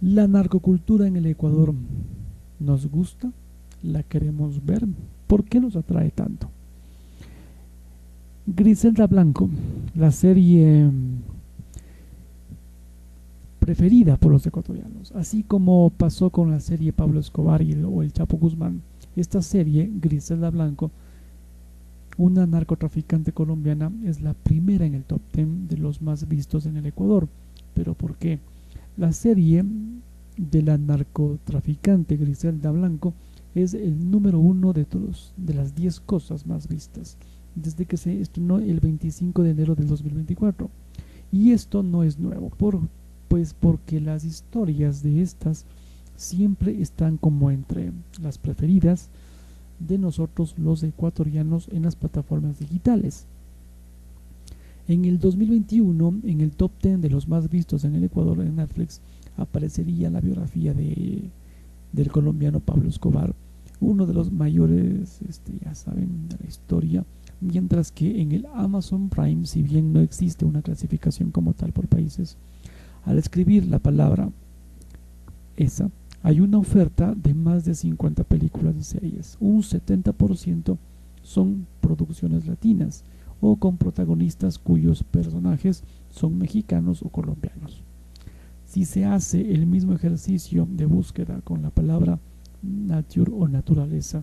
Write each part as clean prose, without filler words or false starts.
La narcocultura en el Ecuador nos gusta, la queremos ver. ¿Por qué nos atrae tanto? Griselda Blanco, la serie preferida por los ecuatorianos, así como pasó con la serie Pablo Escobar o el Chapo Guzmán. Esta serie, Griselda Blanco, una narcotraficante colombiana, es la primera en el top 10 de los más vistos en el Ecuador. ¿Pero por qué? La serie de la narcotraficante Griselda Blanco es el número uno de las 10 cosas más vistas desde que se estrenó el 25 de enero del 2024. Y esto no es nuevo, pues porque las historias de estas siempre están como entre las preferidas de nosotros los ecuatorianos en las plataformas digitales. En el 2021, en el top 10 de los más vistos en el Ecuador en Netflix, aparecería la biografía del colombiano Pablo Escobar, uno de los mayores, ya saben, de la historia, mientras que en el Amazon Prime, si bien no existe una clasificación como tal por países, al escribir la palabra esa, hay una oferta de más de 50 películas y series. Un 70% son producciones latinas o con protagonistas cuyos personajes son mexicanos o colombianos. Si se hace el mismo ejercicio de búsqueda con la palabra nature o naturaleza,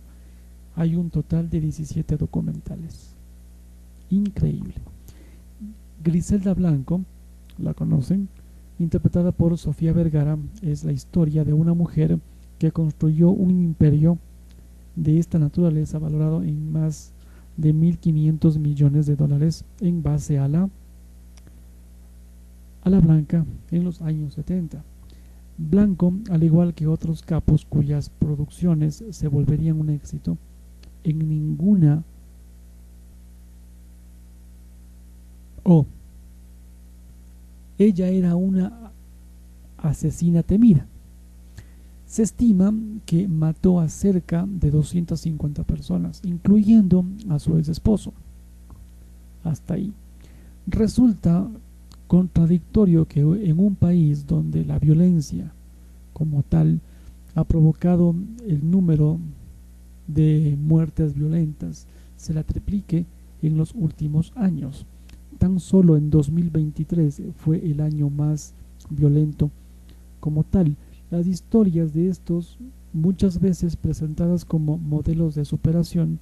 hay un total de 17 documentales. Increíble. Griselda Blanco, la conocen, interpretada por Sofía Vergara, es la historia de una mujer que construyó un imperio de esta naturaleza valorado en más de 1.500 millones de dólares en base a la blanca en los años 70. Blanco, al igual que otros capos cuyas producciones se volverían un éxito, en ninguna ella era una asesina temida. Se estima que mató a cerca de 250 personas, incluyendo a su ex esposo. Hasta ahí. Resulta contradictorio que en un país donde la violencia como tal ha provocado el número de muertes violentas se la triplique en los últimos años. Tan solo en 2023 fue el año más violento como tal. Las historias de estos, muchas veces presentadas como modelos de superación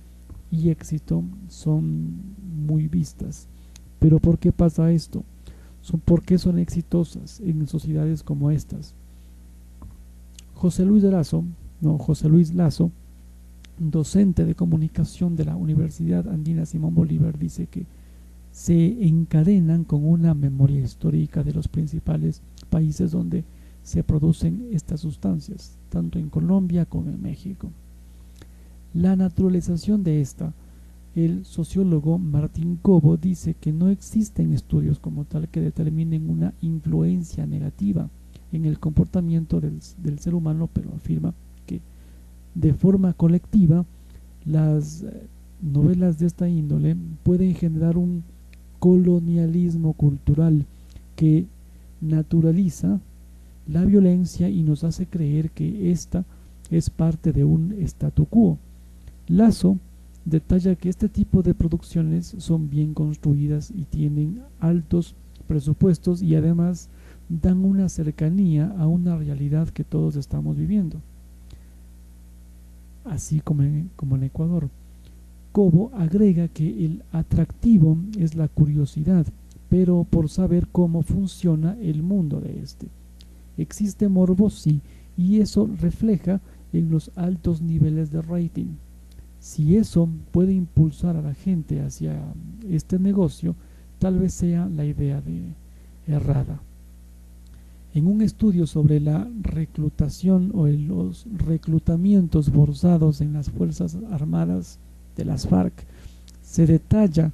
y éxito, son muy vistas. Pero ¿por qué pasa esto? ¿Por qué son exitosas en sociedades como estas? José Luis Lazo, docente de comunicación de la Universidad Andina Simón Bolívar, dice que se encadenan con una memoria histórica de los principales países donde se producen estas sustancias, tanto en Colombia como en México. La naturalización de esta, el sociólogo Martín Cobo dice que no existen estudios como tal que determinen una influencia negativa en el comportamiento del ser humano, pero afirma que de forma colectiva las novelas de esta índole pueden generar un colonialismo cultural que naturaliza la violencia y nos hace creer que esta es parte de un statu quo. Lazo detalla que este tipo de producciones son bien construidas y tienen altos presupuestos y además dan una cercanía a una realidad que todos estamos viviendo, así como en Ecuador. Cobo agrega que el atractivo es la curiosidad, pero por saber cómo funciona el mundo de este. Existe morbo, sí, y eso refleja en los altos niveles de rating. Si eso puede impulsar a la gente hacia este negocio, tal vez sea la idea errada. En un estudio sobre la reclutación o los reclutamientos forzados en las Fuerzas Armadas de las FARC, se detalla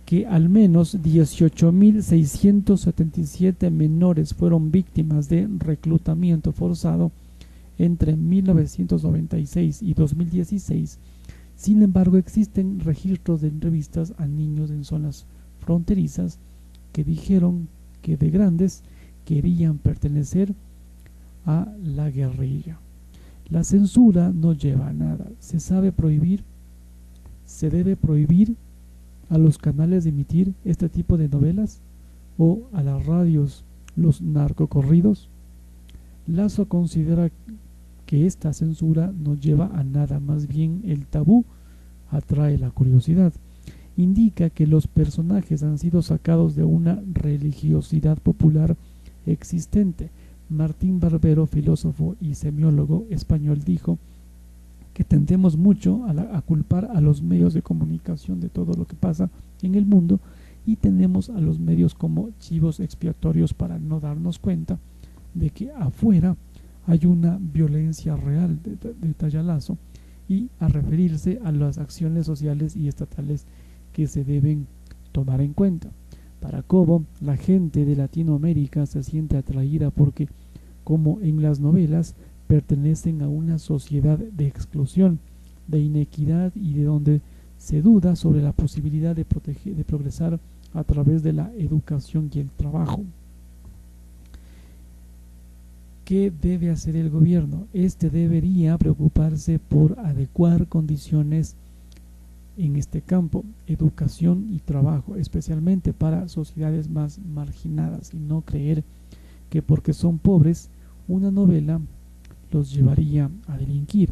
que al menos 18.677 menores fueron víctimas de reclutamiento forzado entre 1996 y 2016. Sin embargo, existen registros de entrevistas a niños en zonas fronterizas que dijeron que de grandes querían pertenecer a la guerrilla. La censura no lleva a nada. Se debe prohibir a los canales de emitir este tipo de novelas o a las radios los narcocorridos. Lazo considera que esta censura no lleva a nada, más bien el tabú atrae la curiosidad. Indica que los personajes han sido sacados de una religiosidad popular existente. Martín Barbero, filósofo y semiólogo español, dijo que tendemos mucho a culpar a los medios de comunicación de todo lo que pasa en el mundo, y tenemos a los medios como chivos expiatorios para no darnos cuenta de que afuera hay una violencia real, detalla Lazo, y a referirse a las acciones sociales y estatales que se deben tomar en cuenta. Para Cobo, la gente de Latinoamérica se siente atraída porque, como en las novelas, pertenecen a una sociedad de exclusión, de inequidad y de donde se duda sobre la posibilidad de progresar a través de la educación y el trabajo. ¿Qué debe hacer el gobierno? Este debería preocuparse por adecuar condiciones en este campo, educación y trabajo, especialmente para sociedades más marginadas, y no creer que porque son pobres una novela los llevaría a delinquir.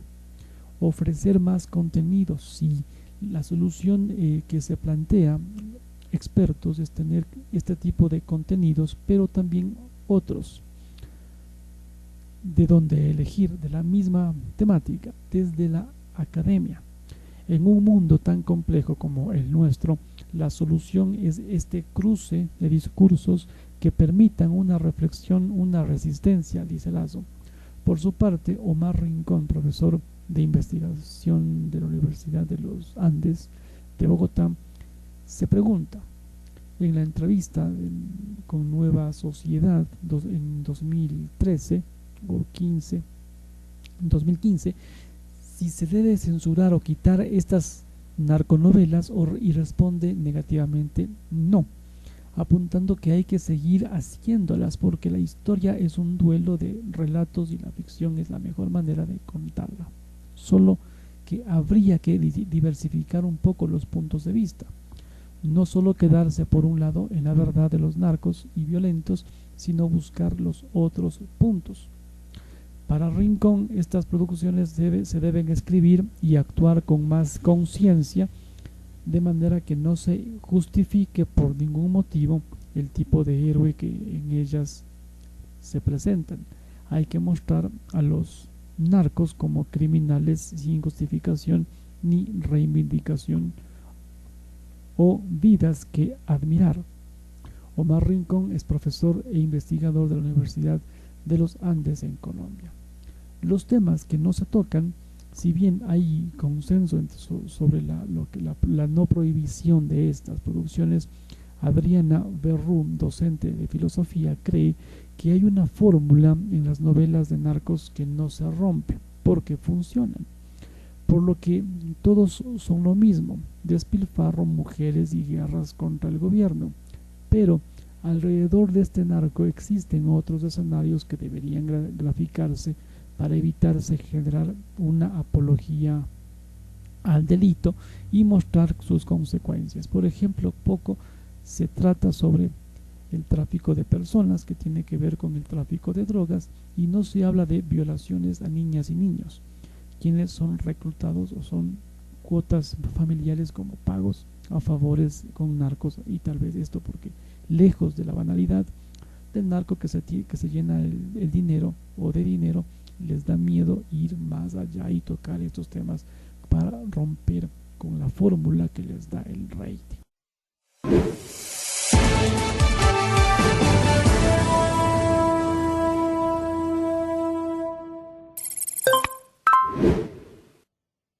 Ofrecer más contenidos. Si la solución que se plantea expertos es tener este tipo de contenidos, pero también otros de donde elegir, de la misma temática, desde la academia. En un mundo tan complejo como el nuestro, la solución es este cruce de discursos que permitan una reflexión, una resistencia, dice Lazo. Por su parte, Omar Rincón, profesor de investigación de la Universidad de los Andes de Bogotá, se pregunta en la entrevista con Nueva Sociedad en 2013 o 2015, si se debe censurar o quitar estas narconovelas, y responde negativamente no, apuntando que hay que seguir haciéndolas porque la historia es un duelo de relatos y la ficción es la mejor manera de contarla. Solo que habría que diversificar un poco los puntos de vista, no solo quedarse por un lado en la verdad de los narcos y violentos, sino buscar los otros puntos. Para Rincón, estas producciones se deben escribir y actuar con más conciencia, de manera que no se justifique por ningún motivo el tipo de héroe que en ellas se presentan. Hay que mostrar a los narcos como criminales sin justificación ni reivindicación o vidas que admirar. Omar Rincón es profesor e investigador de la Universidad de los Andes en Colombia. Los temas que no se tocan, si bien hay consenso sobre la no prohibición de estas producciones, Adriana Berrum, docente de filosofía, cree que hay una fórmula en las novelas de narcos que no se rompe porque funcionan, por lo que todos son lo mismo: despilfarro, mujeres y guerras contra el gobierno. Pero alrededor de este narco existen otros escenarios que deberían graficarse para evitarse generar una apología al delito y mostrar sus consecuencias. Por ejemplo, poco se trata sobre el tráfico de personas, que tiene que ver con el tráfico de drogas, y no se habla de violaciones a niñas y niños, quienes son reclutados o son cuotas familiares como pagos a favores con narcos, y tal vez esto porque lejos de la banalidad del narco que se llena el dinero o de dinero, les da miedo ir más allá y tocar estos temas para romper con la fórmula que les da el rating.